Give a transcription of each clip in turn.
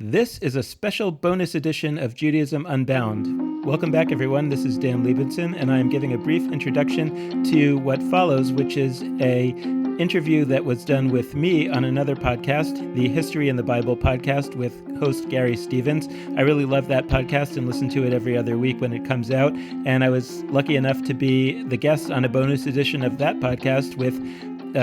This is a special bonus edition of Judaism Unbound. Welcome back, everyone. This is Dan Libenson, and I am giving a brief introduction to what follows, which is a interview that was done with me on another podcast, the History in the Bible podcast with host Gary Stevens. I really love that podcast and listen to it every other week when it comes out. And I was lucky enough to be the guest on a bonus edition of that podcast with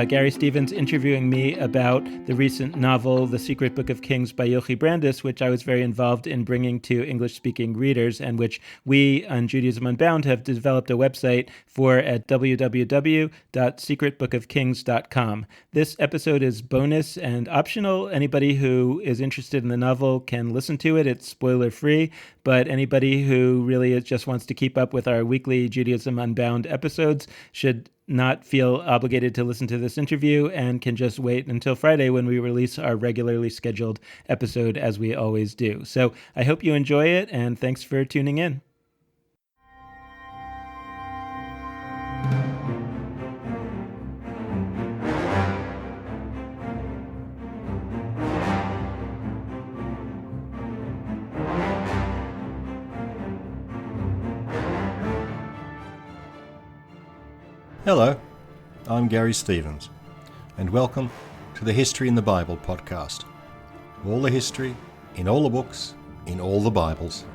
Gary Stevens interviewing me about the recent novel, The Secret Book of Kings by Yochi Brandis, which I was very involved in bringing to English-speaking readers and which we on Judaism Unbound have developed a website for at www.secretbookofkings.com. This episode is bonus and optional. Anybody who is interested in the novel can listen to it. It's spoiler-free, but anybody who really just wants to keep up with our weekly Judaism Unbound episodes should not feel obligated to listen to this interview and can just wait until Friday when we release our regularly scheduled episode as we always do. So I hope you enjoy it, and thanks for tuning in. Hello, I'm Gary Stevens, and welcome to the History in the Bible podcast. All the history, in all the books, in all the Bibles.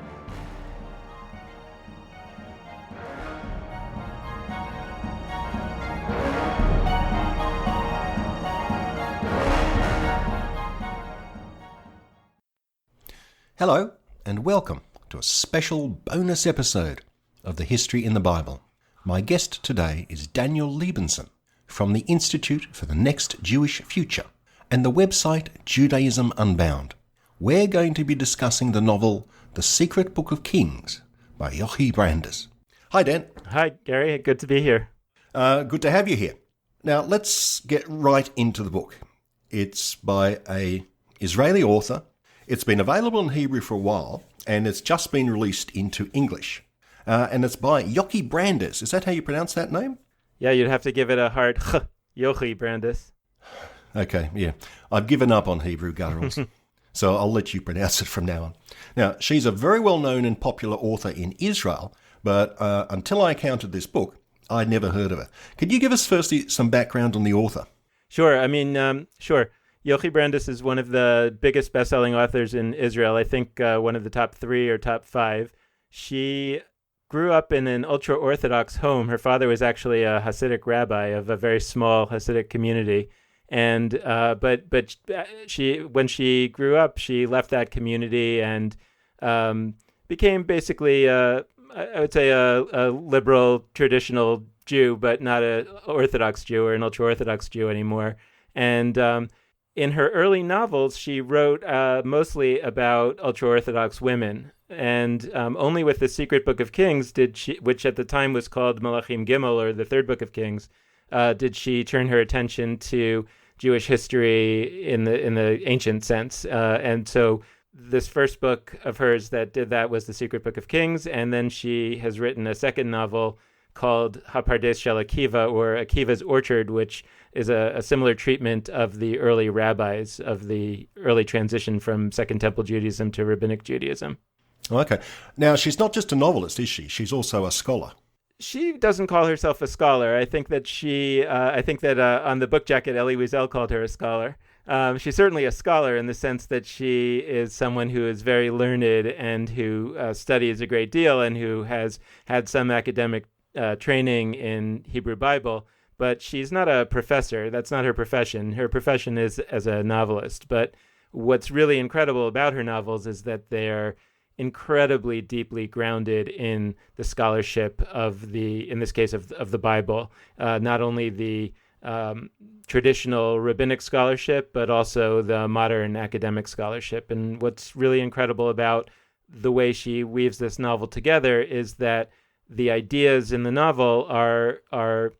Hello, and welcome to a special bonus episode of the History in the Bible. My guest today is Daniel Libenson from the Institute for the Next Jewish Future and the website Judaism Unbound. We're going to be discussing the novel The Secret Book of Kings by Yochi Brandis. Hi, Dan. Hi, Gary. Good to be here. Good to have you here. Now, let's get right into the book. It's by an Israeli author. It's been available in Hebrew for a while, and it's just been released into English. And it's by Yochi Brandis. Is that how you pronounce that name? Yeah, you'd have to give it a hard Yochi Brandis. Okay, yeah. I've given up on Hebrew gutturals, so I'll let you pronounce it from now on. Now, she's a very well-known and popular author in Israel, but until I encountered this book, I'd never heard of her. Could you give us firstly some background on the author? Sure. Sure. Yochi Brandis is one of the biggest best-selling authors in Israel. I think one of the top 3 or top 5. She grew up in an ultra-Orthodox home. Her father was actually a Hasidic rabbi of a very small Hasidic community. And but she, when she grew up, she left that community and became basically, I would say, a liberal, traditional Jew, but not an Orthodox Jew or an ultra-Orthodox Jew anymore. And in her early novels, she wrote mostly about ultra-Orthodox women. And only with The Secret Book of Kings did she, which at the time was called Malachim Gimel, or the Third Book of Kings, did she turn her attention to Jewish history in the ancient sense. And so this first book of hers that did that was The Secret Book of Kings, and then she has written a second novel called HaPardes Shel Akiva, or Akiva's Orchard, which is a similar treatment of the early rabbis of the early transition from Second Temple Judaism to Rabbinic Judaism. Okay. Now, she's not just a novelist, is she? She's also a scholar. She doesn't call herself a scholar. I think that on the book jacket, Elie Wiesel called her a scholar. She's certainly a scholar in the sense that she is someone who is very learned and who studies a great deal and who has had some academic training in Hebrew Bible. But she's not a professor. That's not her profession. Her profession is as a novelist. But what's really incredible about her novels is that they're incredibly deeply grounded in the scholarship of in this case, of the Bible, not only the traditional rabbinic scholarship, but also the modern academic scholarship. And what's really incredible about the way she weaves this novel together is that the ideas in the novel are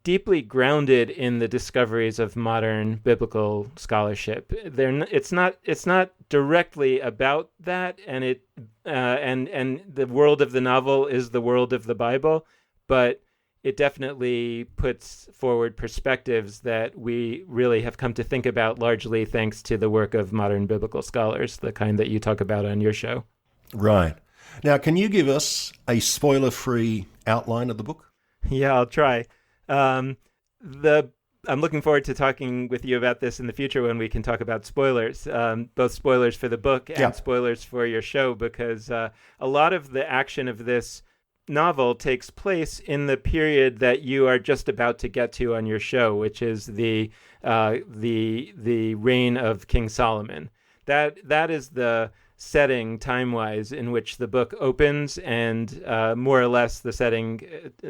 deeply grounded in the discoveries of modern biblical scholarship. It's not directly about that, and and the world of the novel is the world of the Bible, but it definitely puts forward perspectives that we really have come to think about largely thanks to the work of modern biblical scholars, the kind that you talk about on your show. Right. Now, can you give us a spoiler-free outline of the book? Yeah, I'll try. I'm looking forward to talking with you about this in the future when we can talk about spoilers, both spoilers for the book and spoilers for your show, because a lot of the action of this novel takes place in the period that you are just about to get to on your show, which is the reign of King Solomon. That is the setting time-wise in which the book opens, and more or less the setting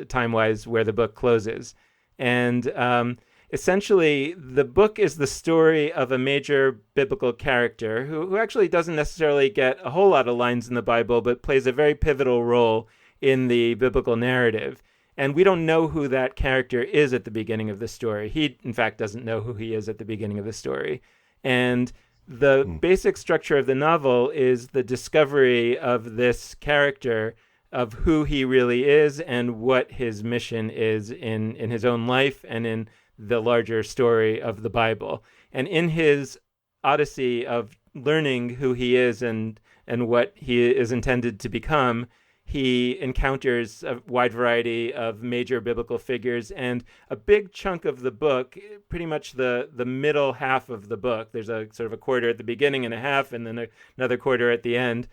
time-wise where the book closes. And essentially, the book is the story of a major biblical character who actually doesn't necessarily get a whole lot of lines in the Bible, but plays a very pivotal role in the biblical narrative. And we don't know who that character is at the beginning of the story. He, in fact, doesn't know who he is at the beginning of the story. And the basic structure of the novel is the discovery of this character, of who he really is and what his mission is in his own life and in the larger story of the Bible. And in his odyssey of learning who he is and what he is intended to become, he encounters a wide variety of major biblical figures, and a big chunk of the book, pretty much the middle half of the book, there's a sort of a quarter at the beginning and a half, and then another quarter at the end,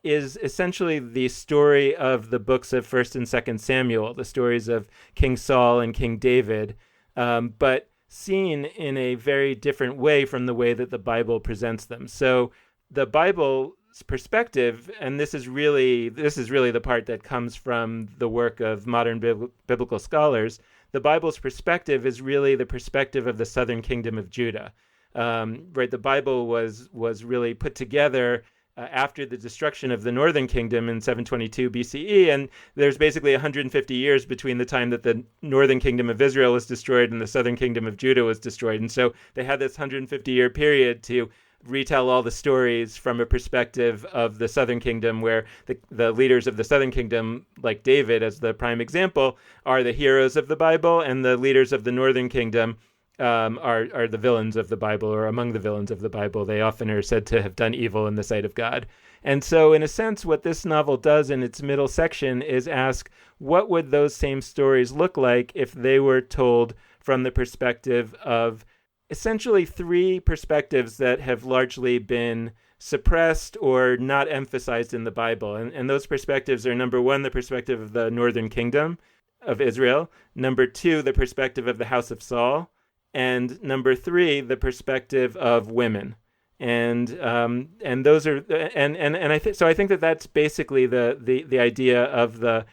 is essentially the story of the books of 1st and 2nd Samuel, the stories of King Saul and King David, but seen in a very different way from the way that the Bible presents them. So the Bible perspective, and this is really the part that comes from the work of modern biblical scholars. The Bible's perspective is really the perspective of the southern kingdom of Judah. Right, the Bible was really put together after the destruction of the northern kingdom in 722 BCE, and there's basically 150 years between the time that the northern kingdom of Israel was destroyed and the southern kingdom of Judah was destroyed. And so they had this 150-year period to retell all the stories from a perspective of the southern kingdom, where the leaders of the southern kingdom, like David as the prime example, are the heroes of the Bible, and the leaders of the northern kingdom are the villains of the Bible, or among the villains of the Bible. They often are said to have done evil in the sight of God. And so in a sense, what this novel does in its middle section is ask, what would those same stories look like if they were told from the perspective of essentially three perspectives that have largely been suppressed or not emphasized in the Bible. And those perspectives are, number one, the perspective of the northern kingdom of Israel, number two, the perspective of the house of Saul, and number three, the perspective of women. And those are I think that that's basically the idea of the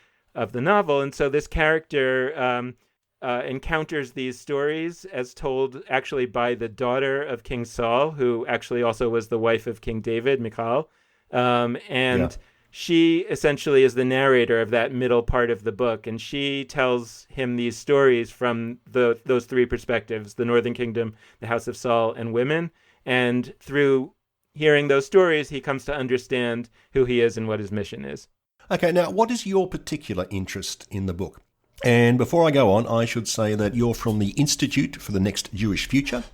novel. And so this character encounters these stories as told actually by the daughter of King Saul, who actually also was the wife of King David, Michal. She essentially is the narrator of that middle part of the book, and she tells him these stories from those three perspectives, the northern kingdom, the house of Saul, and women. And through hearing those stories, he comes to understand who he is and what his mission is. Okay, now what is your particular interest in the book? And before I go on, I should say that you're from the Institute for the Next Jewish Future,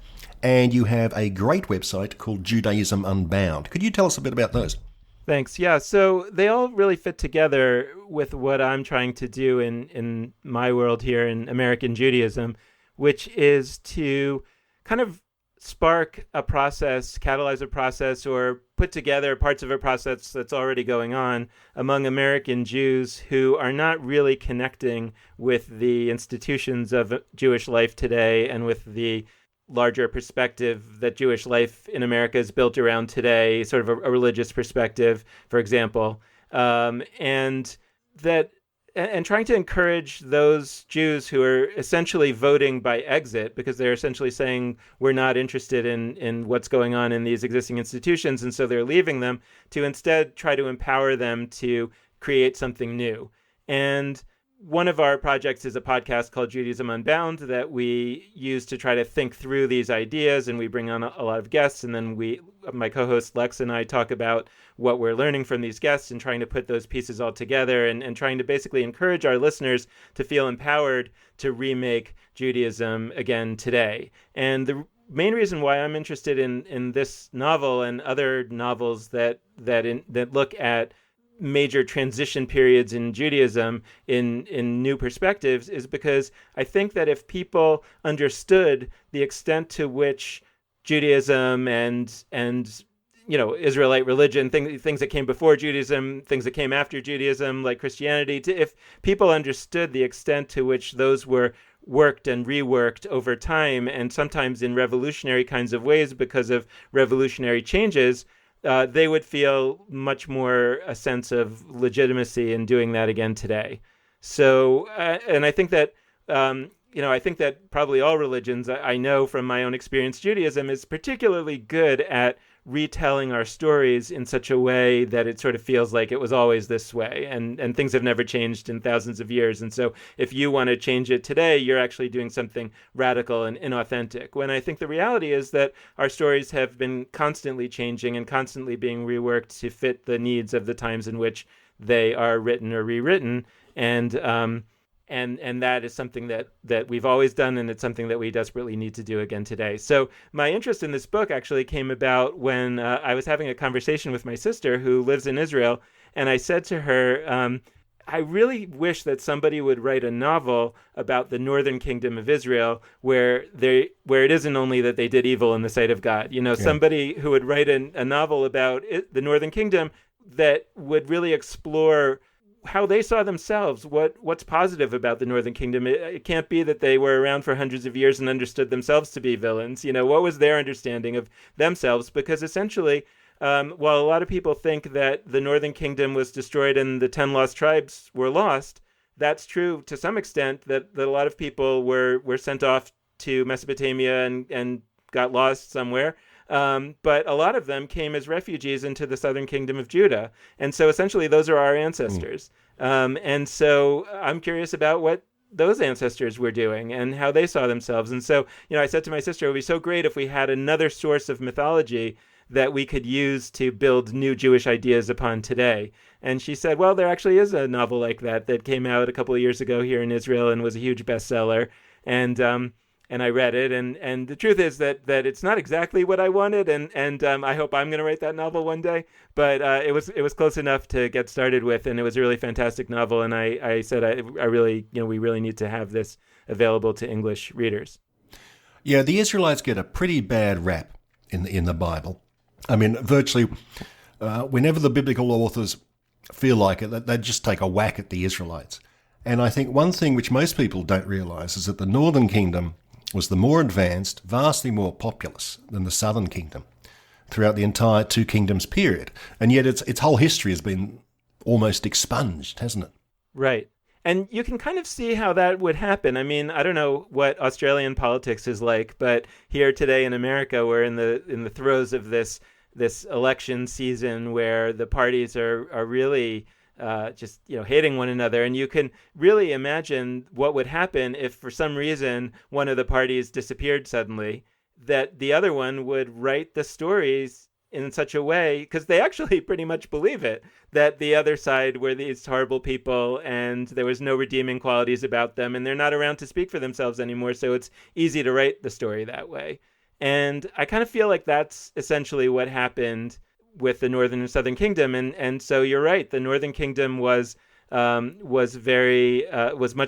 and you have a great website called Judaism Unbound. Could you tell us a bit about those? Thanks. Yeah, so they all really fit together with what I'm trying to do in my world here in American Judaism, which is to kind of spark a process, catalyze a process, or put together parts of a process that's already going on among American Jews who are not really connecting with the institutions of Jewish life today and with the larger perspective that Jewish life in America is built around today, sort of a religious perspective, for example, and trying to encourage those Jews who are essentially voting by exit, because they're essentially saying we're not interested in what's going on in these existing institutions, and so they're leaving them, to instead try to empower them to create something new. And one of our projects is a podcast called Judaism Unbound that we use to try to think through these ideas, and we bring on a lot of guests, and then my co-host Lex and I talk about what we're learning from these guests and trying to put those pieces all together and trying to basically encourage our listeners to feel empowered to remake Judaism again today. And the main reason why I'm interested in this novel and other novels that look at major transition periods in Judaism in new perspectives is because I think that if people understood the extent to which Judaism and Israelite religion, things that came before Judaism, things that came after Judaism, like Christianity, if people understood the extent to which those were worked and reworked over time, and sometimes in revolutionary kinds of ways because of revolutionary changes, they would feel much more a sense of legitimacy in doing that again today. So, and I think that, I think that probably all religions, I know from my own experience, Judaism is particularly good at retelling our stories in such a way that it sort of feels like it was always this way, and things have never changed in thousands of years. And so if you want to change it today, you're actually doing something radical and inauthentic. When I think the reality is that our stories have been constantly changing and constantly being reworked to fit the needs of the times in which they are written or rewritten. And that is something that we've always done, and it's something that we desperately need to do again today. So my interest in this book actually came about when I was having a conversation with my sister who lives in Israel, and I said to her, I really wish that somebody would write a novel about the northern kingdom of Israel where it isn't only that they did evil in the sight of God. Somebody who would write a novel about the northern kingdom that would really explore how they saw themselves, what's positive about the Northern Kingdom. It can't be that they were around for hundreds of years and understood themselves to be villains. What was their understanding of themselves? Because essentially, while a lot of people think that the Northern Kingdom was destroyed and the 10 lost tribes were lost, that's true to some extent, that a lot of people were sent off to Mesopotamia and got lost somewhere. But a lot of them came as refugees into the southern kingdom of Judah. And so essentially those are our ancestors. And so I'm curious about what those ancestors were doing and how they saw themselves. And so, I said to my sister, it would be so great if we had another source of mythology that we could use to build new Jewish ideas upon today. And she said, well, there actually is a novel like that came out a couple of years ago here in Israel and was a huge bestseller. And I read it, and the truth is that it's not exactly what I wanted, and I hope I'm going to write that novel one day. But it was close enough to get started with, and it was a really fantastic novel. And I said I really we really need to have this available to English readers. Yeah, the Israelites get a pretty bad rap in the Bible. I mean, virtually whenever the biblical authors feel like it, they just take a whack at the Israelites. And I think one thing which most people don't realise is that the Northern Kingdom was the more advanced, vastly more populous than the Southern Kingdom throughout the entire Two Kingdoms period. And yet its whole history has been almost expunged, hasn't it? Right. And you can kind of see how that would happen. I mean, I don't know what Australian politics is like, but here today in America, we're in the throes of this election season where the parties are really just hating one another, and you can really imagine what would happen if for some reason one of the parties disappeared suddenly, that the other one would write the stories in such a way, because they actually pretty much believe it, that the other side were these horrible people and there was no redeeming qualities about them, and they're not around to speak for themselves anymore, so it's easy to write the story that way. And I kind of feel like that's essentially what happened with the Northern and Southern Kingdom, and so you're right. The Northern Kingdom was much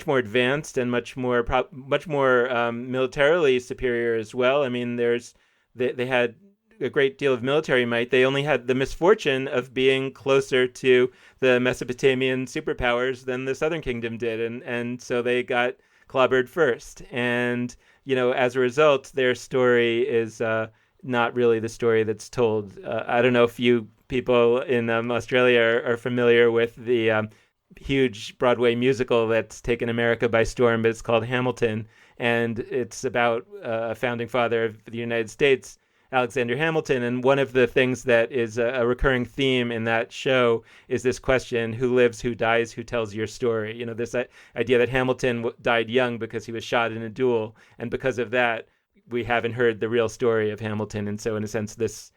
more advanced and much more militarily superior as well. I mean, they had a great deal of military might. They only had the misfortune of being closer to the Mesopotamian superpowers than the Southern Kingdom did, and so they got clobbered first. And as a result, their story is not really the story that's told. I don't know if you people in Australia are familiar with the huge Broadway musical that's taken America by storm, but it's called Hamilton, and it's about a founding father of the United States. Alexander Hamilton. And one of the things that is a recurring theme in that show is this question: who lives, who dies, who tells your story? This idea that Hamilton died young because he was shot in a duel, and because of that, we haven't heard the real story of Hamilton. And so, in a sense, this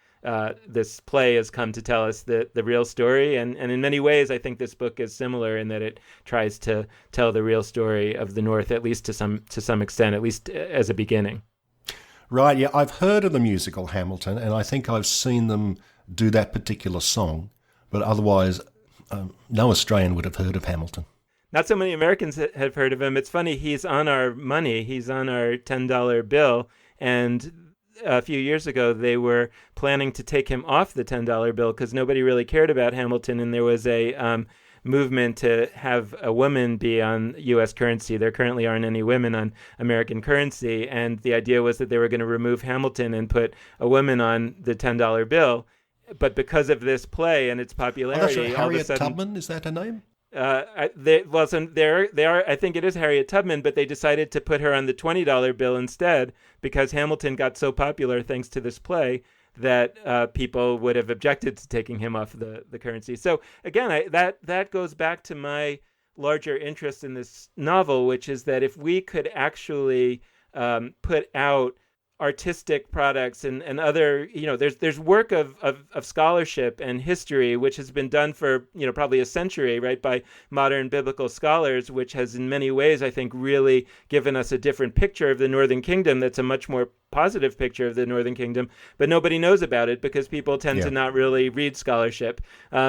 play has come to tell us the real story, and in many ways, I think this book is similar in that it tries to tell the real story of the North, at least to some extent, at least as a beginning. Right, yeah, I've heard of the musical Hamilton, and I think I've seen them do that particular song, but otherwise, no Australian would have heard of Hamilton. Not so many Americans have heard of him. It's funny, he's on our money, he's on our $10 bill, and a few years ago, they were planning to take him off the $10 bill because nobody really cared about Hamilton, and there was a movement to have a woman be on U.S. currency. There currently aren't any women on American currency, and the idea was that they were going to remove Hamilton and put a woman on the $10 bill. But because of this play and its popularity, Harriet all of a sudden, Tubman, is that her name? They are. I think it is Harriet Tubman, but they decided to put her on the $20 bill instead because Hamilton got so popular thanks to this play that people would have objected to taking him off the currency. So again, that goes back to my larger interest in this novel, which is that if we could actually put out artistic products and other, there's work of scholarship and history which has been done for probably a century, right, by modern biblical scholars, which has in many ways, I think, really given us a different picture of the Northern Kingdom that's a much more positive picture of the Northern Kingdom, but nobody knows about it because people tend to not really read scholarship.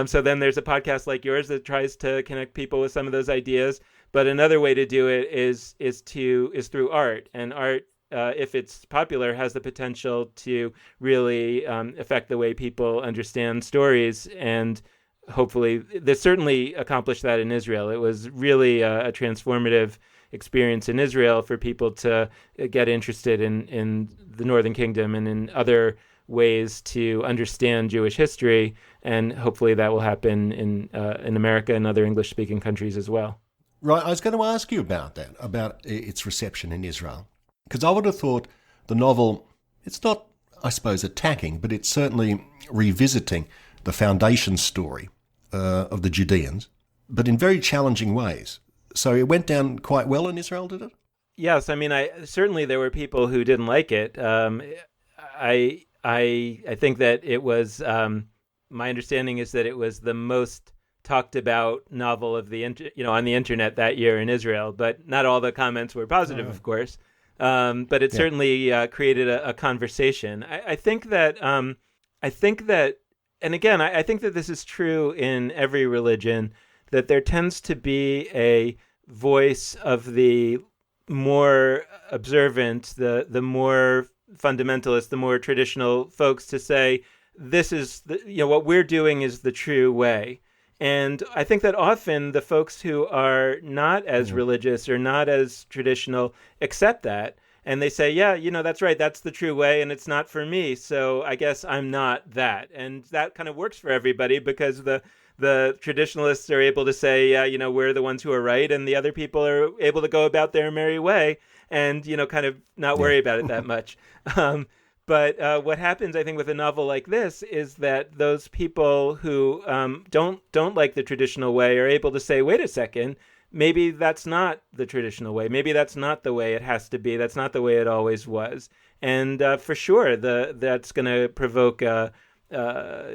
So then there's a podcast like yours that tries to connect people with some of those ideas. But another way to do it is through art, and art, if it's popular, has the potential to really affect the way people understand stories. And hopefully, they certainly accomplished that in Israel. It was really a transformative experience in Israel for people to get interested in the Northern Kingdom and in other ways to understand Jewish history. And hopefully that will happen in America and other English-speaking countries as well. Right, I was going to ask you about that, about its reception in Israel. Because I would have thought the novel, it's not, I suppose, attacking, but it's certainly revisiting the foundation story of the Judeans, but in very challenging ways. So it went down quite well in Israel, did it? Yes, I mean, certainly there were people who didn't like it. I think that it was, my understanding is that it was the most talked about novel of the on the internet that year in Israel, but not all the comments were positive, of course. But it certainly created a conversation. I think that, and again, I think that this is true in every religion, that there tends to be a voice of the more observant, the more fundamentalist, the more traditional folks to say, this is, what we're doing is the true way. And I think that often the folks who are not as religious or not as traditional accept that. And they say, yeah, that's right. That's the true way. And it's not for me. So I guess I'm not that. And that kind of works for everybody because the traditionalists are able to say, yeah, we're the ones who are right. And the other people are able to go about their merry way and, kind of not worry about it that much. But what happens, I think, with a novel like this is that those people who don't like the traditional way are able to say, wait a second, maybe that's not the traditional way. Maybe that's not the way it has to be. That's not the way it always was. And for sure, that's going to provoke a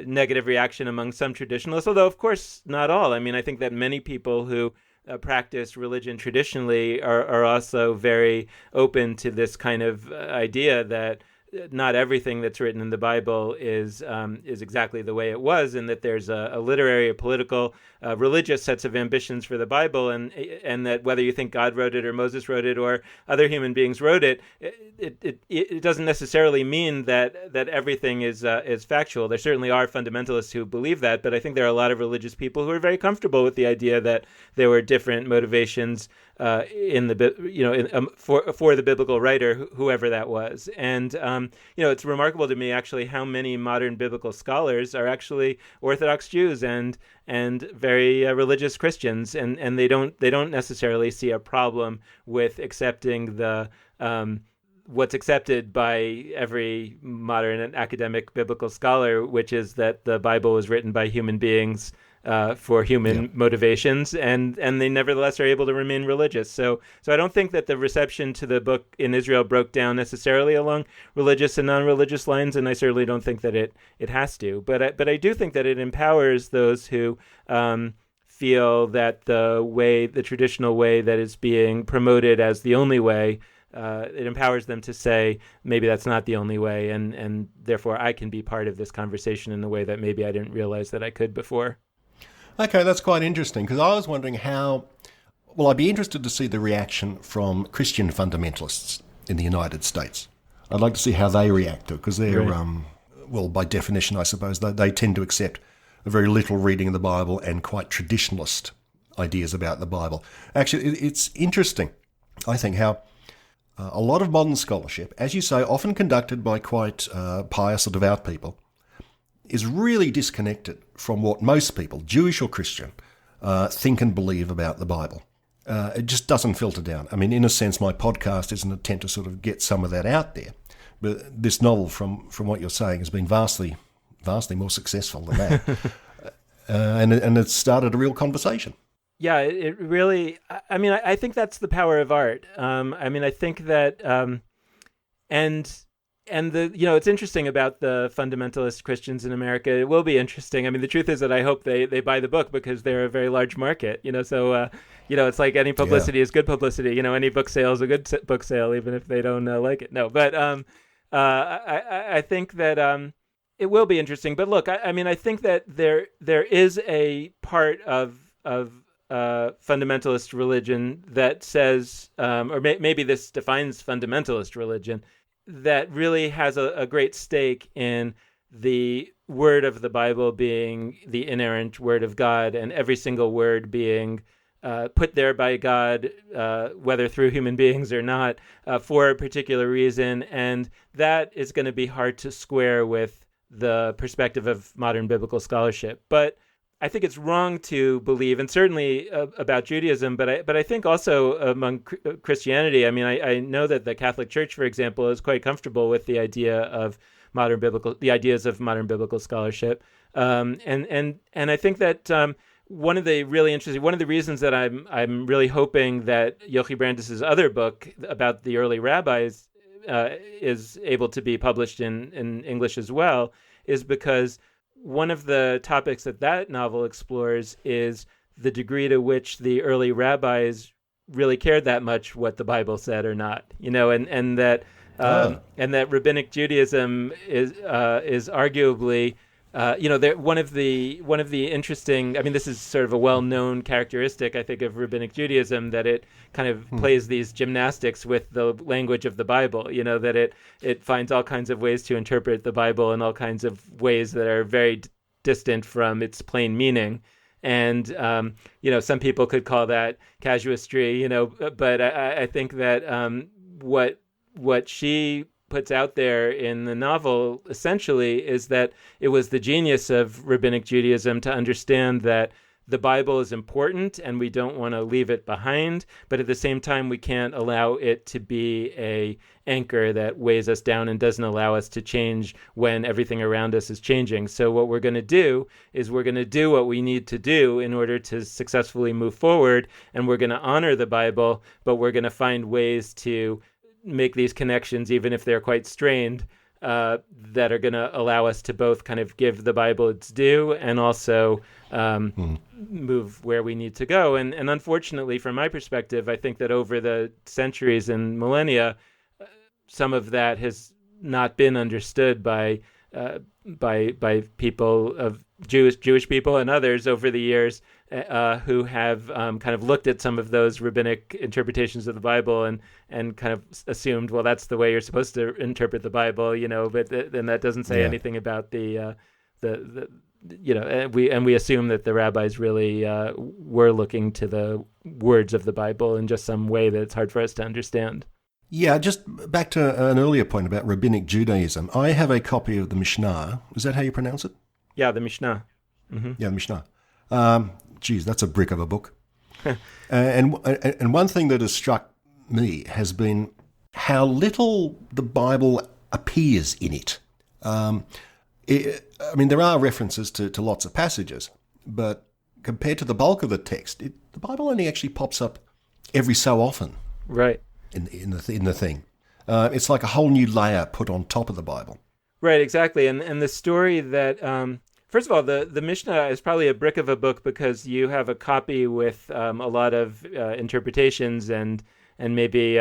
negative reaction among some traditionalists, although, of course, not all. I mean, I think that many people who practice religion traditionally are also very open to this kind of idea that not everything that's written in the Bible is exactly the way it was, and that there's a literary, a political, religious sets of ambitions for the Bible, and that whether you think God wrote it or Moses wrote it or other human beings wrote it, it doesn't necessarily mean that everything is factual. There certainly are fundamentalists who believe that, but I think there are a lot of religious people who are very comfortable with the idea that there were different motivations in the for the biblical writer, whoever that was. And it's remarkable to me actually how many modern biblical scholars are actually Orthodox Jews and very religious Christians, and they don't necessarily see a problem with accepting the what's accepted by every modern and academic biblical scholar, which is that the Bible was written by human beings for human motivations, and they nevertheless are able to remain religious. So I don't think that the reception to the book in Israel broke down necessarily along religious and non-religious lines, and I certainly don't think that it has to. But I do think that it empowers those who feel that the traditional way that is being promoted as the only way, it empowers them to say, maybe that's not the only way, and therefore I can be part of this conversation in a way that maybe I didn't realize that I could before. Okay, that's quite interesting, because I was wondering I'd be interested to see the reaction from Christian fundamentalists in the United States. I'd like to see how they react to it, because they're, right. By definition, I suppose, they tend to accept a very little reading of the Bible and quite traditionalist ideas about the Bible. Actually, it's interesting, I think, how a lot of modern scholarship, as you say, often conducted by quite pious or devout people, is really disconnected from what most people, Jewish or Christian, think and believe about the Bible. It just doesn't filter down. I mean, in a sense, my podcast is an attempt to sort of get some of that out there. But this novel, from what you're saying, has been vastly more successful than that. And it's started a real conversation. Yeah, it really, I mean, I think that's the power of art. I mean, I think that, and the, it's interesting about the fundamentalist Christians in America. It will be interesting. I mean, the truth is that I hope they buy the book, because they're a very large market, so, it's like any publicity is good publicity. Any book sale is a good book sale, even if they don't like it. No, but I think that it will be interesting. But look, I mean, I think that there is a part of fundamentalist religion that says, or maybe this defines fundamentalist religion, that really has a great stake in the word of the Bible being the inerrant word of God, and every single word being put there by God, whether through human beings or not, for a particular reason. And that is going to be hard to square with the perspective of modern biblical scholarship. But I think it's wrong to believe, and certainly about Judaism, but I think also among Christianity. I mean, I know that the Catholic Church, for example, is quite comfortable with the ideas of modern biblical scholarship, and I think that one of the reasons that I'm really hoping that Yochi Brandis's other book about the early rabbis is able to be published in English as well, is because one of the topics that novel explores is the degree to which the early rabbis really cared that much what the Bible said or not, and that rabbinic Judaism is arguably, one of the interesting. I mean, this is sort of a well-known characteristic, I think, of rabbinic Judaism, that it kind of plays these gymnastics with the language of the Bible. That it finds all kinds of ways to interpret the Bible in all kinds of ways that are very distant from its plain meaning. And some people could call that casuistry. But I think that what she puts out there in the novel essentially is that it was the genius of rabbinic Judaism to understand that the Bible is important and we don't want to leave it behind, but at the same time we can't allow it to be a anchor that weighs us down and doesn't allow us to change when everything around us is changing. So what we're going to do is we're going to do what we need to do in order to successfully move forward, and we're going to honor the Bible, but we're going to find ways to make these connections, even if they're quite strained, that are going to allow us to both kind of give the Bible its due and also move where we need to go. And unfortunately, from my perspective, I think that over the centuries and millennia, some of that has not been understood by people of Jewish people and others over the years who have kind of looked at some of those rabbinic interpretations of the Bible and kind of assumed, well, that's the way you're supposed to interpret the Bible, but then that doesn't say anything about the we assume that the rabbis really were looking to the words of the Bible in just some way that it's hard for us to understand. Yeah, just back to an earlier point about rabbinic Judaism. I have a copy of the Mishnah. Is that how you pronounce it? Yeah, the Mishnah. Mm-hmm. Yeah, the Mishnah. Geez, that's a brick of a book. And one thing that has struck me has been how little the Bible appears in it. I mean, there are references to lots of passages, but compared to the bulk of the text, the Bible only actually pops up every so often. Right. In the thing. It's like a whole new layer put on top of the Bible. Right, exactly. And the story that, first of all, the Mishnah is probably a brick of a book because you have a copy with a lot of interpretations and maybe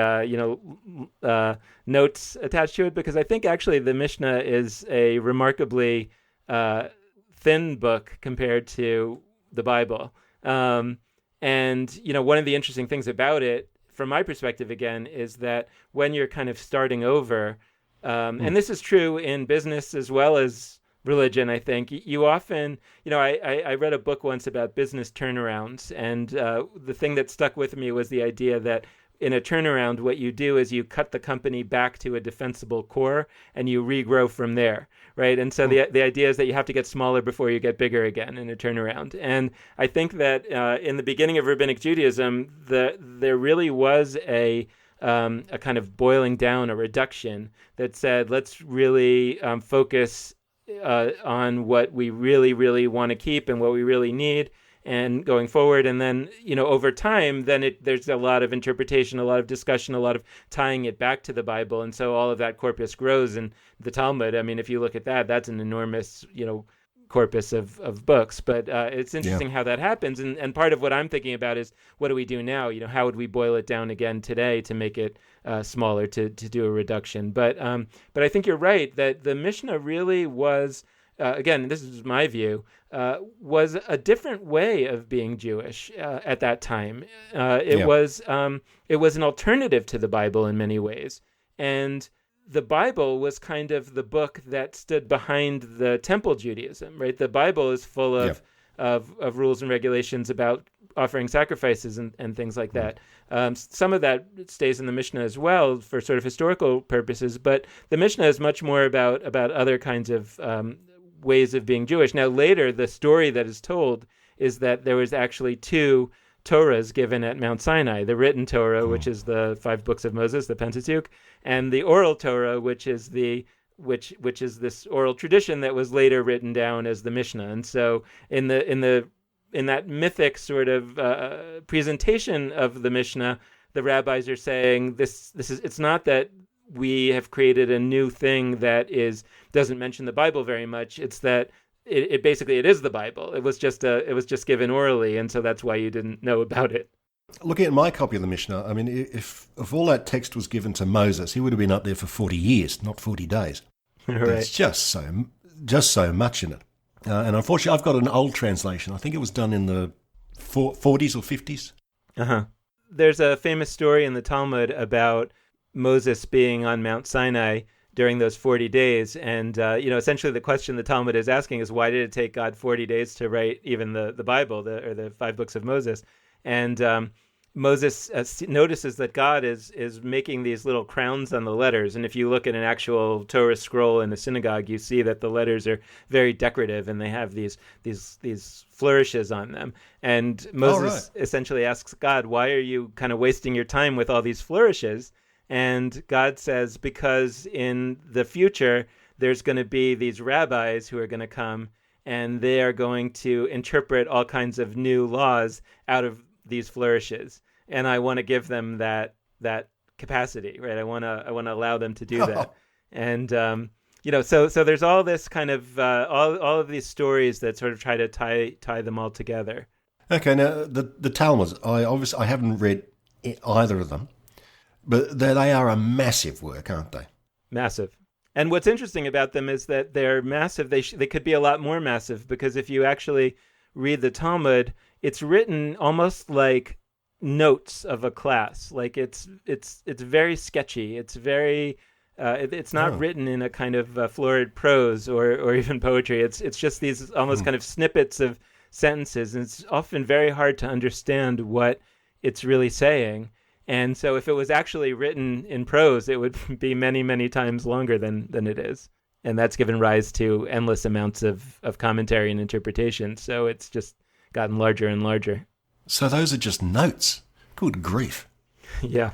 notes attached to it, because I think actually the Mishnah is a remarkably thin book compared to the Bible. And one of the interesting things about it, from my perspective again, is that when you're kind of starting over, and this is true in business as well as religion, I think, you often, I read a book once about business turnarounds, and the thing that stuck with me was the idea that in a turnaround, what you do is you cut the company back to a defensible core and you regrow from there, right? And so the idea is that you have to get smaller before you get bigger again in a turnaround. And I think that in the beginning of Rabbinic Judaism, there really was a kind of boiling down, a reduction that said, let's really focus on what we really, really want to keep and what we really need, and going forward. And then, over time, then there's a lot of interpretation, a lot of discussion, a lot of tying it back to the Bible. And so all of that corpus grows. And the Talmud, I mean, if you look at that, that's an enormous, corpus of books. But it's interesting how that happens. And part of what I'm thinking about is, what do we do now? How would we boil it down again today to make it smaller, to do a reduction? But I think you're right that the Mishnah really was, again, this is my view, was a different way of being Jewish at that time. It was an alternative to the Bible in many ways. And the Bible was kind of the book that stood behind the Temple Judaism, right? The Bible is full of rules and regulations about offering sacrifices and things like that. Some of that stays in the Mishnah as well for sort of historical purposes, but the Mishnah is much more about other kinds of ways of being Jewish. Now, later, the story that is told is that there was actually two Torahs given at Mount Sinai: the written Torah, which is the 5 books of Moses, the Pentateuch, and the oral Torah, which is this oral tradition that was later written down as the Mishnah. And so, in that mythic sort of presentation of the Mishnah, the rabbis are saying this is, it's not that we have created a new thing that doesn't mention the Bible very much. It's that it basically is the Bible. It was just given orally, and so that's why you didn't know about it. Looking at my copy of the Mishnah, I mean, if all that text was given to Moses, he would have been up there for 40 years, not 40 days. Right. There's just so much in it. And unfortunately, I've got an old translation. I think it was done in the 40s or 50s. Uh-huh. There's a famous story in the Talmud about Moses being on Mount Sinai during those 40 days. And, essentially the question the Talmud is asking is, why did it take God 40 days to write even the Bible, or the 5 books of Moses? And Moses notices that God is making these little crowns on the letters. And if you look at an actual Torah scroll in a synagogue, you see that the letters are very decorative and they have these flourishes on them. And Moses essentially asks God, why are you kind of wasting your time with all these flourishes? And God says, because in the future, there's going to be these rabbis who are going to come, and they are going to interpret all kinds of new laws out of these flourishes. And I want to give them that capacity, right? I want to allow them to do that. And, so there's all this kind of, all of these stories that sort of try to tie them all together. Okay, now the Talmuds, I haven't read either of them. But they are a massive work, aren't they? Massive. And what's interesting about them is that they're massive. They could be a lot more massive, because if you actually read the Talmud, it's written almost like notes of a class. Like it's very sketchy. It's very it's not written in a kind of florid prose or even poetry. It's just these almost kind of snippets of sentences, and it's often very hard to understand what it's really saying. And so if it was actually written in prose, it would be many, many times longer than it is. And that's given rise to endless amounts of commentary and interpretation. So it's just gotten larger and larger. So those are just notes. Good grief. Yeah.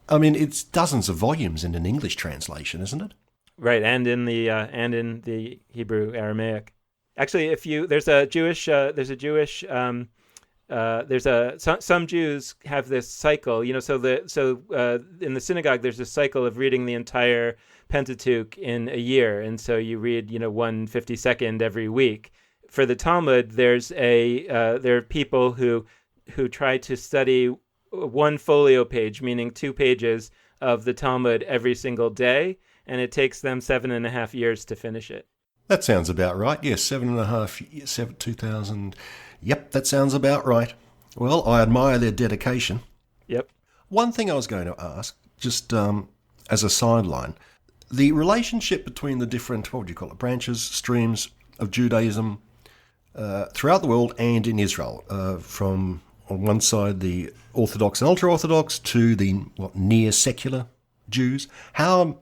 I mean, it's dozens of volumes in an English translation, isn't it? Right, and in the Hebrew Aramaic. Actually, if you there's a Jewish some Jews have this cycle, in the synagogue there's a cycle of reading the entire Pentateuch in a year, and so you read 1/52 every week. For the Talmud, there are people who try to study one folio page, meaning 2 pages of the Talmud every single day, and it takes them 7.5 years to finish it. That sounds about right. Yes, 7.5, 2000. Yep, that sounds about right. Well, I admire their dedication. Yep. One thing I was going to ask, just as a sideline, the relationship between the different, what would you call it, branches, streams of Judaism throughout the world and in Israel, from on one side the Orthodox and Ultra-Orthodox to the near-secular Jews. How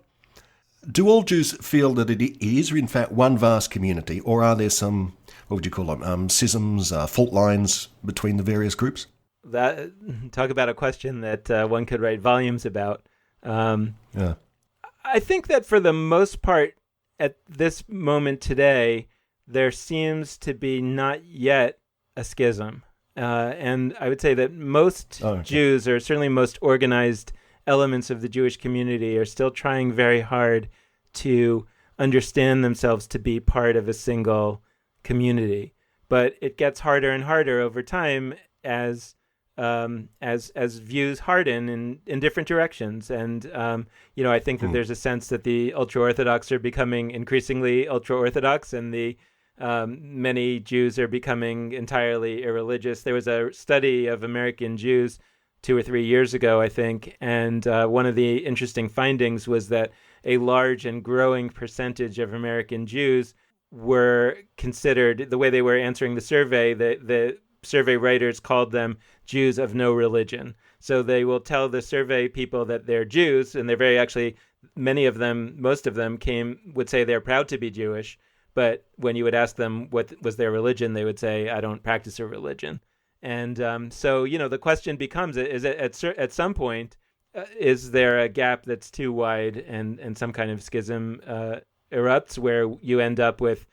do all Jews feel that it is in fact one vast community, or are there some, what would you call them, schisms, fault lines between the various groups? Talk about a question that one could write volumes about. Yeah. I think that for the most part, at this moment today, there seems to be not yet a schism. And I would say that most Jews, or certainly most organized elements of the Jewish community, are still trying very hard to understand themselves to be part of a single community. But it gets harder and harder over time as views harden in different directions. And I think that there's a sense that the ultra-Orthodox are becoming increasingly ultra-Orthodox, and the many Jews are becoming entirely irreligious. There was a study of American Jews 2 or 3 years ago, I think, and one of the interesting findings was that a large and growing percentage of American Jews were considered, the way they were answering the survey, the survey writers called them Jews of no religion. So they will tell the survey people that they're Jews, and they're many of them, most of them would say they're proud to be Jewish. But when you would ask them what was their religion, they would say, I don't practice a religion. And so, the question becomes, is at some point, is there a gap that's too wide and some kind of schism erupts where you end up with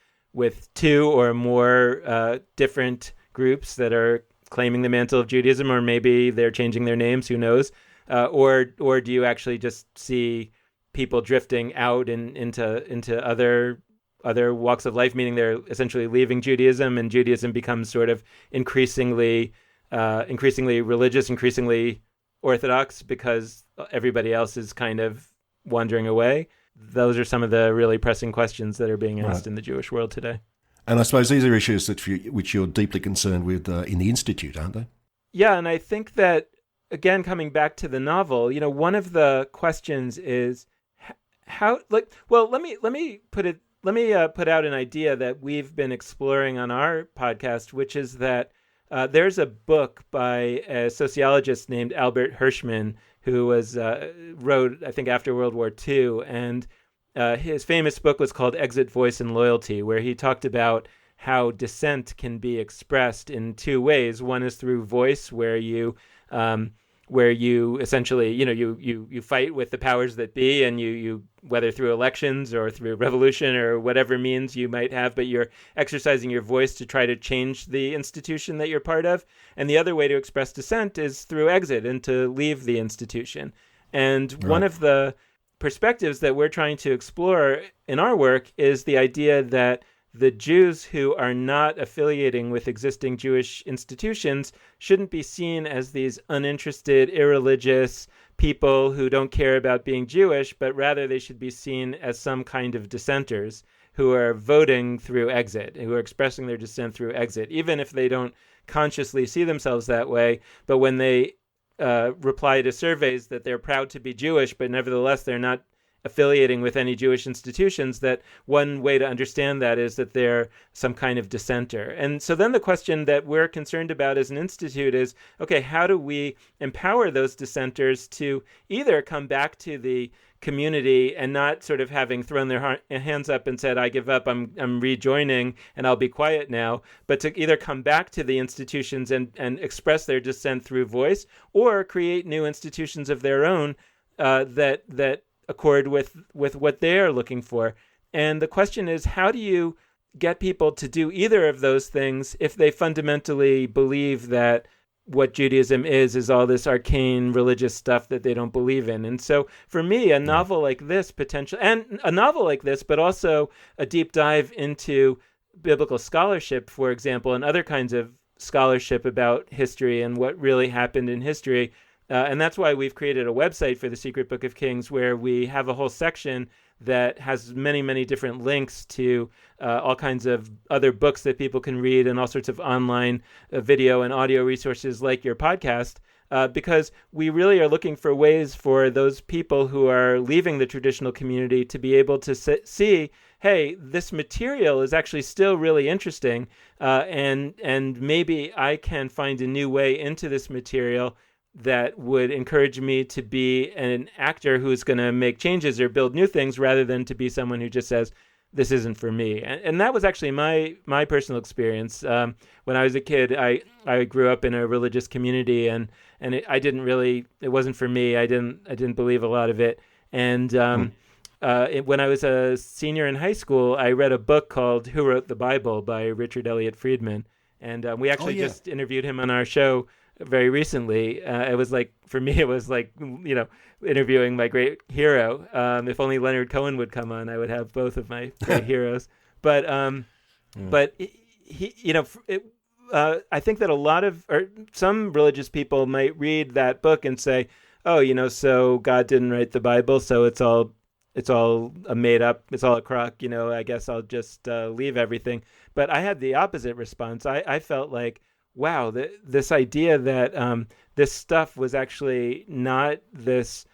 2 or more different groups that are claiming the mantle of Judaism, or maybe they're changing their names, who knows? Or do you actually just see people drifting out into other walks of life, meaning they're essentially leaving Judaism, and Judaism becomes sort of increasingly religious, increasingly Orthodox, because everybody else is kind of wandering away? Those are some of the really pressing questions that are being asked in the Jewish world today. And I suppose these are issues which you're deeply concerned with in the Institute, aren't they? Yeah, and I think that, again, coming back to the novel, one of the questions is how, let me put out an idea that we've been exploring on our podcast, which is that there's a book by a sociologist named Albert Hirschman, who wrote, I think, after World War II, and his famous book was called Exit, Voice, and Loyalty, where he talked about how dissent can be expressed in 2 ways. One is through voice, where you essentially, you fight with the powers that be, and you whether through elections or through revolution or whatever means you might have, but you're exercising your voice to try to change the institution that you're part of. And the other way to express dissent is through exit, and to leave the institution. And one of the perspectives that we're trying to explore in our work is the idea that the Jews who are not affiliating with existing Jewish institutions shouldn't be seen as these uninterested, irreligious people who don't care about being Jewish, but rather they should be seen as some kind of dissenters who are voting through exit, who are expressing their dissent through exit, even if they don't consciously see themselves that way. But when they reply to surveys that they're proud to be Jewish, but nevertheless they're not affiliating with any Jewish institutions, that one way to understand that is that they're some kind of dissenter. And so then the question that we're concerned about as an institute is, okay, how do we empower those dissenters to either come back to the community and not sort of having thrown their hands up and said, I give up, I'm rejoining and I'll be quiet now, but to either come back to the institutions and express their dissent through voice, or create new institutions of their own that accord with what they're looking for. And the question is, how do you get people to do either of those things if they fundamentally believe that what Judaism is all this arcane religious stuff that they don't believe in? And so for me, a novel like this but also a deep dive into biblical scholarship, for example, and other kinds of scholarship about history and what really happened in history. And that's why we've created a website for the Secret Book of Kings, where we have a whole section that has many, many different links to all kinds of other books that people can read, and all sorts of online video and audio resources like your podcast, because we really are looking for ways for those people who are leaving the traditional community to be able to see, hey, this material is actually still really interesting, and maybe I can find a new way into this material that would encourage me to be an actor who's going to make changes or build new things, rather than to be someone who just says, this isn't for me. And that was actually my personal experience. When I was a kid, I grew up in a religious community, and it wasn't for me. I didn't believe a lot of it. And when I was a senior in high school, I read a book called Who Wrote the Bible by Richard Elliott Friedman. And we actually just interviewed him on our show very recently. It was like interviewing my great hero. If only Leonard Cohen would come on, I would have both of my great heroes. But he, I think that some religious people might read that book and say, oh, so God didn't write the Bible, so it's all a made up, it's all a crock. I guess I'll just leave everything. But I had the opposite response. I felt like, wow, this idea that this stuff was actually not this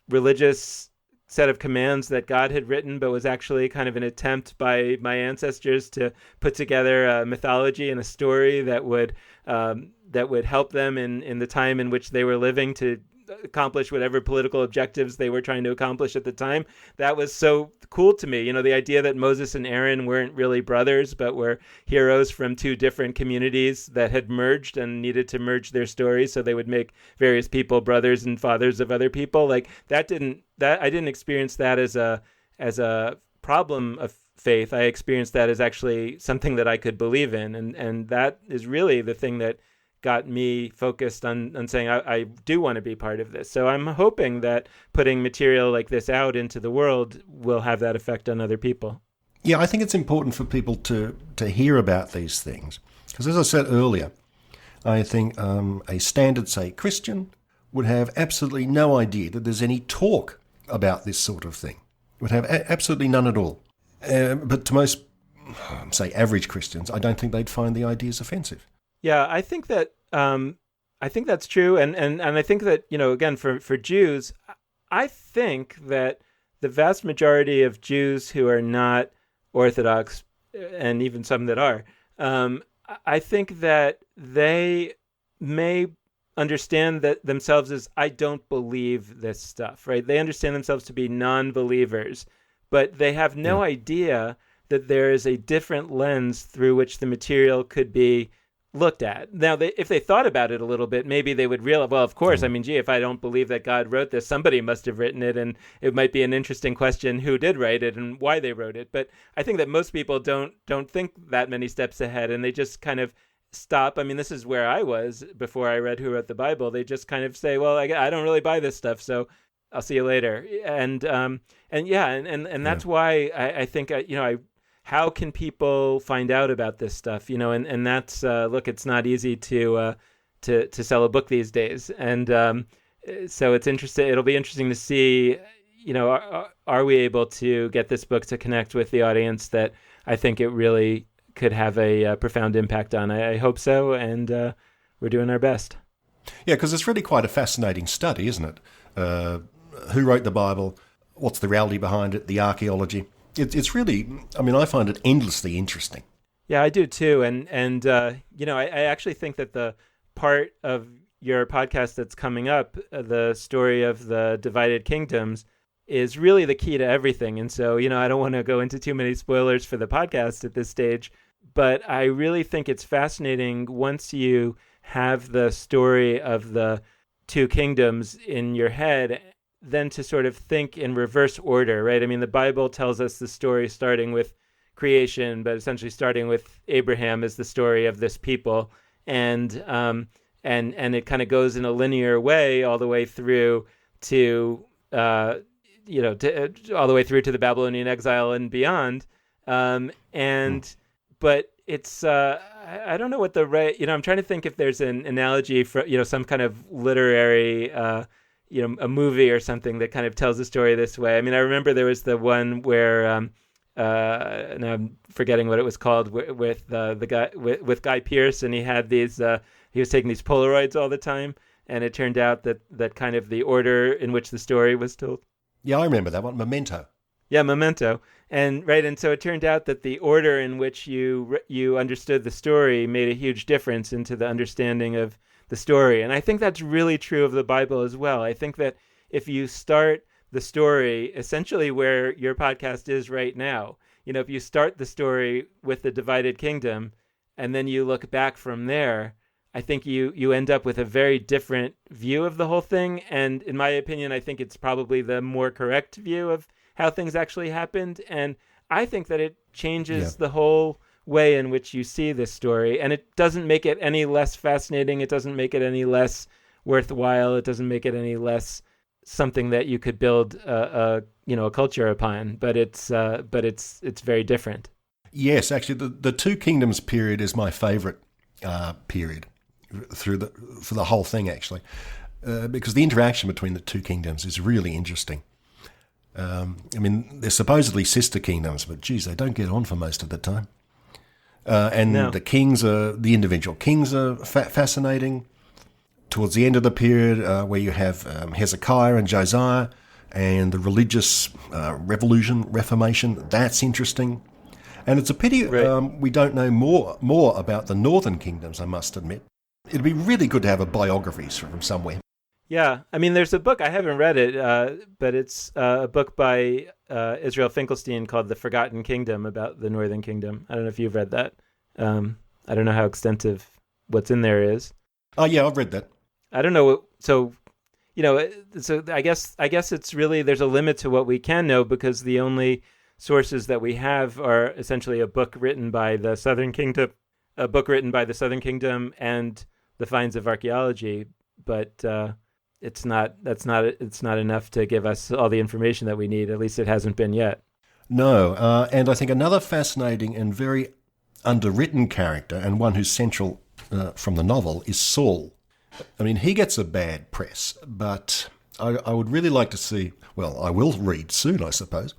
religious set of commands that God had written, but was actually kind of an attempt by my ancestors to put together a mythology and a story that would help them in the time in which they were living to accomplish whatever political objectives they were trying to accomplish at the time. That was so cool to me. The idea that Moses and Aaron weren't really brothers, but were heroes from two different communities that had merged and needed to merge their stories so they would make various people brothers and fathers of other people. Like I didn't experience that as a problem of faith. I experienced that as actually something that I could believe in. And that is really the thing that got me focused on saying I do want to be part of this. So I'm hoping that putting material like this out into the world will have that effect on other people. Yeah, I think it's important for people to hear about these things. Because as I said earlier, I think a standard, say, Christian would have absolutely no idea that there's any talk about this sort of thing. Would have absolutely none at all. But to most, say, average Christians, I don't think they'd find the ideas offensive. Yeah, I think that's true, and I think that again for Jews, I think that the vast majority of Jews who are not Orthodox, and even some that are, I think that they may understand that themselves as, I don't believe this stuff, right? They understand themselves to be non-believers, but they have no idea that there is a different lens through which the material could be looked at. Now, if they thought about it a little bit, maybe they would realize, well, of course, if I don't believe that God wrote this, somebody must have written it, and it might be an interesting question who did write it and why they wrote it. But I think that most people don't think that many steps ahead, and they just kind of stop. This is where I was before I read Who Wrote the Bible. They just kind of say, well, I don't really buy this stuff, so I'll see you later. And that's why I think, how can people find out about this stuff? And that's look, it's not easy to sell a book these days, and so it's interesting. It'll be interesting to see, are we able to get this book to connect with the audience that I think it really could have a profound impact on? I hope so, and we're doing our best. Yeah, because it's really quite a fascinating study, isn't it? Who wrote the Bible? What's the reality behind it? The archaeology. It's really, I find it endlessly interesting. Yeah, I do too. And I actually think that the part of your podcast that's coming up, the story of the divided kingdoms, is really the key to everything. And so, I don't want to go into too many spoilers for the podcast at this stage, but I really think it's fascinating once you have the story of the two kingdoms in your head, then to sort of think in reverse order, right? I mean, the Bible tells us the story starting with creation, but essentially starting with Abraham as the story of this people, and it kind of goes in a linear way all the way through to all the way through to the Babylonian exile and beyond. But it's I don't know what the right, I'm trying to think if there's an analogy for some kind of literary a movie or something that kind of tells the story this way. I mean, I remember there was the one where and I'm forgetting what it was called, with the guy with Guy Pearce, and he had these he was taking these Polaroids all the time, and it turned out that kind of the order in which the story was told. Yeah, I remember that one, Memento. Yeah, Memento. And so it turned out that the order in which you understood the story made a huge difference into the understanding of the story. And I think that's really true of the Bible as well. I think that if you start the story essentially where your podcast is right now, if you start the story with the divided kingdom and then you look back from there, I think you end up with a very different view of the whole thing. And in my opinion, I think it's probably the more correct view of how things actually happened. And I think that it changes the whole way in which you see this story. And it doesn't make it any less fascinating. It doesn't make it any less worthwhile. It doesn't make it any less something that you could build a culture upon. But it's very different. Yes, actually, the Two Kingdoms period is my favourite period for the whole thing, actually, because the interaction between the two kingdoms is really interesting. I mean, they're supposedly sister kingdoms, but geez, they don't get on for most of the time. The individual kings are fascinating. Towards the end of the period, where you have Hezekiah and Josiah, and the religious reformation, that's interesting. And it's a pity we don't know more about the northern kingdoms, I must admit. It'd be really good to have a biography from somewhere. Yeah, I mean, there's a book, I haven't read it, but it's a book by Israel Finkelstein called The Forgotten Kingdom, about the Northern Kingdom. I don't know if you've read that. I don't know how extensive what's in there is. Oh, yeah, I've read that. I don't know. So I guess it's really, there's a limit to what we can know, because the only sources that we have are essentially a book written by the Southern Kingdom, and the finds of archaeology. But it's not enough to give us all the information that we need. At least it hasn't been yet. No, and I think another fascinating and very underwritten character, and one who's central from the novel, is Saul. I mean, he gets a bad press, but I would really like to see, well, I will read soon, I suppose,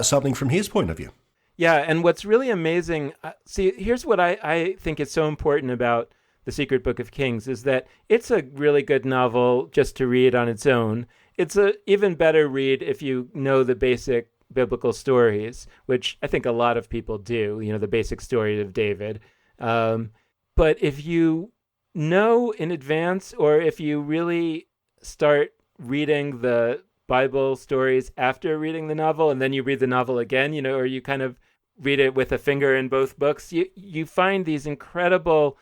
something from his point of view. Yeah, and what's really amazing, here's what I think is so important about The Secret Book of Kings, is that it's a really good novel just to read on its own. It's an even better read if you know the basic biblical stories, which I think a lot of people do, the basic story of David. But if you know in advance, or if you really start reading the Bible stories after reading the novel, and then you read the novel again, or you kind of read it with a finger in both books, you find these incredible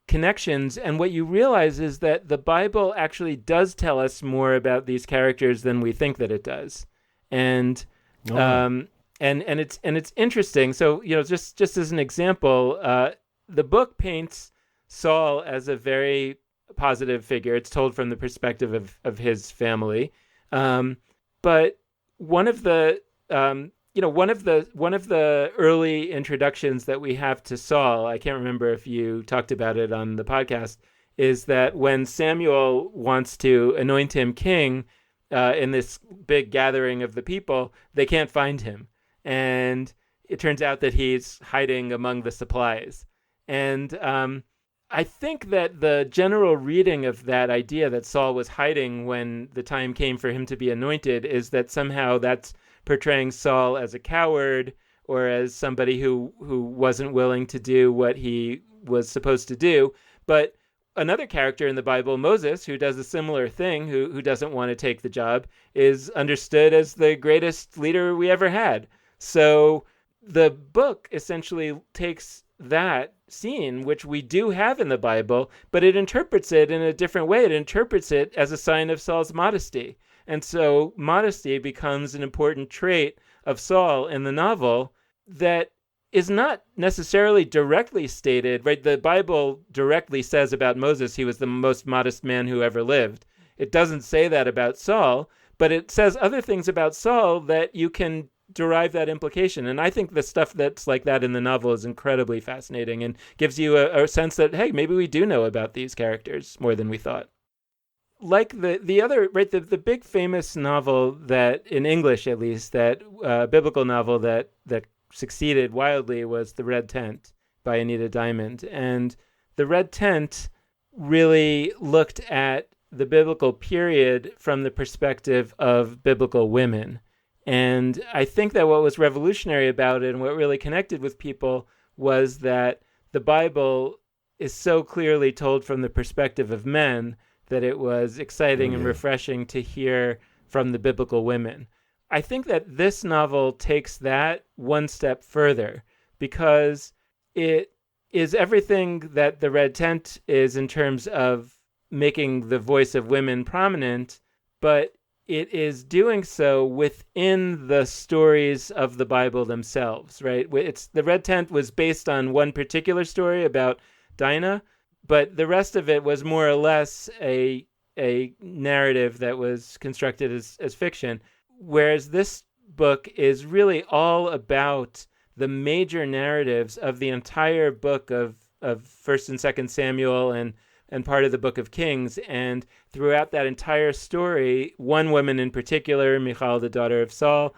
connections. And what you realize is that the Bible actually does tell us more about these characters than we think that it does. And and it's interesting. So, just as an example, the book paints Saul as a very positive figure. It's told from the perspective of his family. But one of the early introductions that we have to Saul, I can't remember if you talked about it on the podcast, is that when Samuel wants to anoint him king in this big gathering of the people, they can't find him. And it turns out that he's hiding among the supplies. And I think that the general reading of that idea that Saul was hiding when the time came for him to be anointed is that somehow that's portraying Saul as a coward, or as somebody who wasn't willing to do what he was supposed to do. But another character in the Bible, Moses, who does a similar thing, who doesn't want to take the job, is understood as the greatest leader we ever had. So the book essentially takes that scene, which we do have in the Bible, but it interprets it in a different way. It interprets it as a sign of Saul's modesty. And so modesty becomes an important trait of Saul in the novel that is not necessarily directly stated, right? The Bible directly says about Moses he was the most modest man who ever lived. It doesn't say that about Saul, but it says other things about Saul that you can derive that implication. And I think the stuff that's like that in the novel is incredibly fascinating and gives you a sense that, hey, maybe we do know about these characters more than we thought. Like the other, right, the big famous novel that, in English at least, that biblical novel that succeeded wildly was The Red Tent by Anita Diamond. And The Red Tent really looked at the biblical period from the perspective of biblical women. And I think that what was revolutionary about it and what really connected with people was that the Bible is so clearly told from the perspective of men that it was exciting and refreshing to hear from the biblical women. I think that this novel takes that one step further because it is everything that The Red Tent is in terms of making the voice of women prominent, but it is doing so within the stories of the Bible themselves, right? The Red Tent was based on one particular story about Dinah, but the rest of it was more or less a narrative that was constructed as fiction. Whereas this book is really all about the major narratives of the entire book of 1st and 2nd Samuel and part of the book of Kings. And throughout that entire story, one woman in particular, Michal, the daughter of Saul,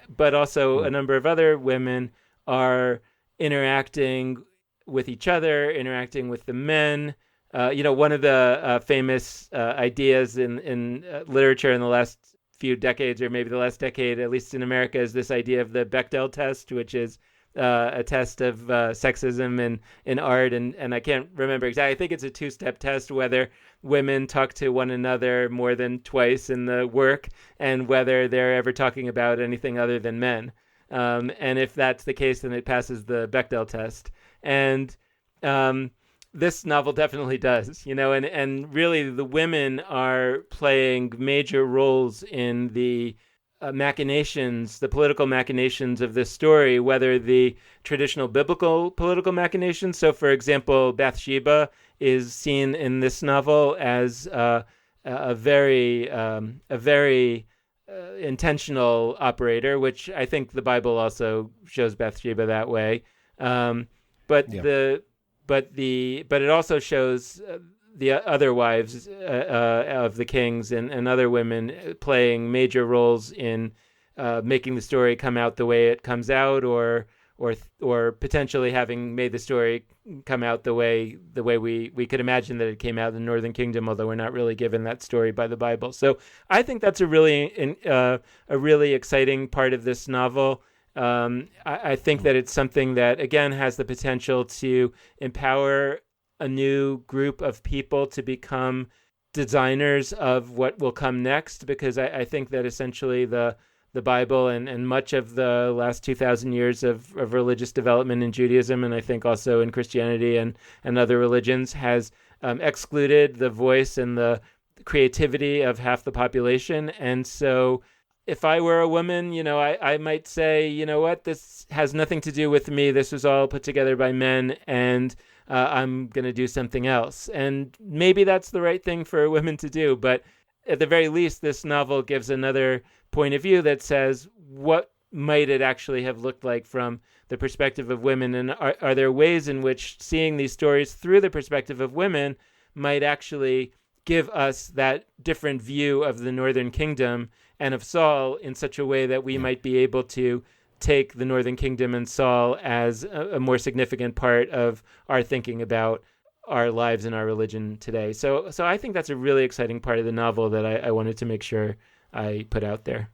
but also a number of other women are interacting with each other, interacting with the men. One of the famous ideas in literature in the last few decades, or maybe the last decade, at least in America, is this idea of the Bechdel test, which is a test of sexism in art. And I can't remember exactly. I think it's a two-step test, whether women talk to one another more than twice in the work and whether they're ever talking about anything other than men. And if that's the case, then it passes the Bechdel test. And this novel definitely does, and really the women are playing major roles in the the political machinations of this story, whether the traditional biblical political machinations. So, for example, Bathsheba is seen in this novel as a very intentional operator, which I think the Bible also shows Bathsheba that way. But it also shows the other wives of the kings and other women playing major roles in making the story come out the way it comes out, or potentially having made the story come out the way we could imagine that it came out in the Northern Kingdom, although we're not really given that story by the Bible. So I think that's a really exciting part of this novel. I think that it's something that, again, has the potential to empower a new group of people to become designers of what will come next, because I think that essentially the Bible and much of the last 2,000 years of religious development in Judaism, and I think also in Christianity and other religions, has excluded the voice and the creativity of half the population. And so if I were a woman, I might say, you know what, this has nothing to do with me. This was all put together by men, and I'm going to do something else. And maybe that's the right thing for women to do. But at the very least, this novel gives another point of view that says, what might it actually have looked like from the perspective of women? And are there ways in which seeing these stories through the perspective of women might actually give us that different view of the Northern Kingdom and of Saul in such a way that we might be able to take the Northern Kingdom and Saul as a more significant part of our thinking about our lives and our religion today. So I think that's a really exciting part of the novel that I wanted to make sure I put out there.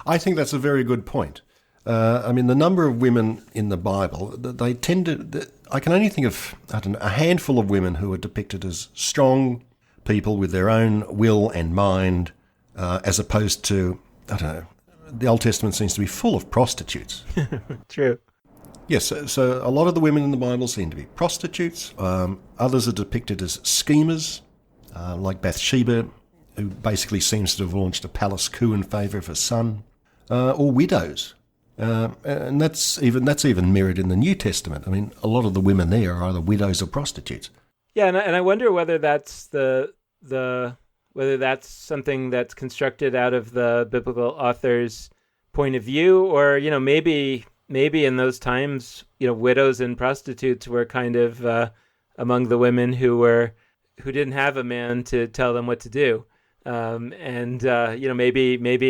I think that's a very good point. The number of women in the Bible, they tend to, I can only think of a handful of women who are depicted as strong people with their own will and mind, as opposed to, the Old Testament seems to be full of prostitutes. True. Yes, so a lot of the women in the Bible seem to be prostitutes. Others are depicted as schemers, like Bathsheba, who basically seems to have launched a palace coup in favour of her son, or widows. And that's even mirrored in the New Testament. I mean, a lot of the women there are either widows or prostitutes. Yeah, and I wonder whether that's whether that's something that's constructed out of the biblical author's point of view, or maybe in those times, widows and prostitutes were kind of among the women who didn't have a man to tell them what to do. Maybe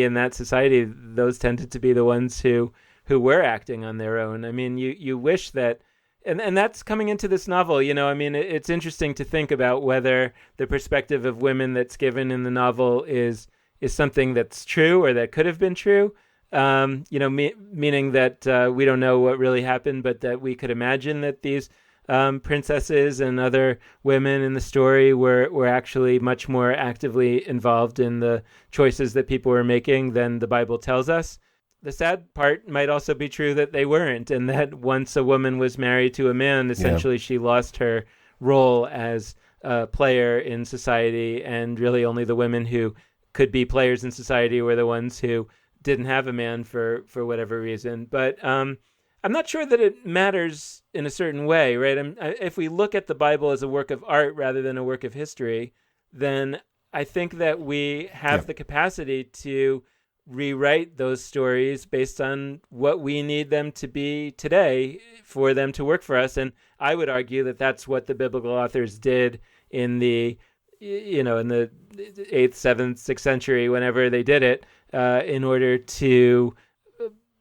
in that society, those tended to be the ones who were acting on their own. I mean, you wish that, and that's coming into this novel. I mean, it's interesting to think about whether the perspective of women that's given in the novel is something that's true or that could have been true. Meaning that we don't know what really happened, but that we could imagine that these princesses and other women in the story were actually much more actively involved in the choices that people were making than the Bible tells us. The sad part might also be true that they weren't, and that once a woman was married to a man, essentially she lost her role as a player in society, and really only the women who could be players in society were the ones who didn't have a man for whatever reason. But I'm not sure that it matters in a certain way, right? If we look at the Bible as a work of art rather than a work of history, then I think that we have the capacity to rewrite those stories based on what we need them to be today for them to work for us. And I would argue that that's what the biblical authors did in the 8th, 7th, 6th century, whenever they did it, in order to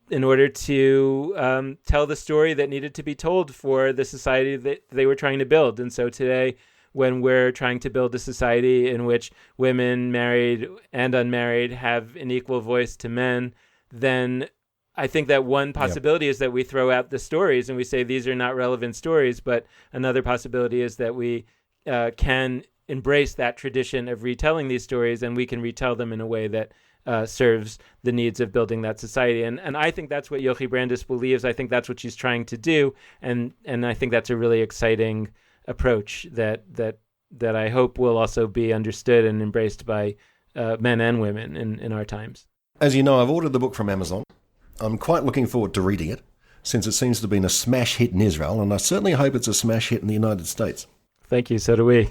tell the story that needed to be told for the society that they were trying to build. And so today, when we're trying to build a society in which women, married and unmarried, have an equal voice to men, then I think that one possibility is that we throw out the stories and we say these are not relevant stories, but another possibility is that we can embrace that tradition of retelling these stories, and we can retell them in a way that serves the needs of building that society. And I think that's what Yochi Brandis believes. I think that's what she's trying to do. And I think that's a really exciting approach that I hope will also be understood and embraced by men and women in our times. As you know, I've ordered the book from Amazon. I'm quite looking forward to reading it, since it seems to have been a smash hit in Israel, and I certainly hope it's a smash hit in the United States. Thank you. So do we.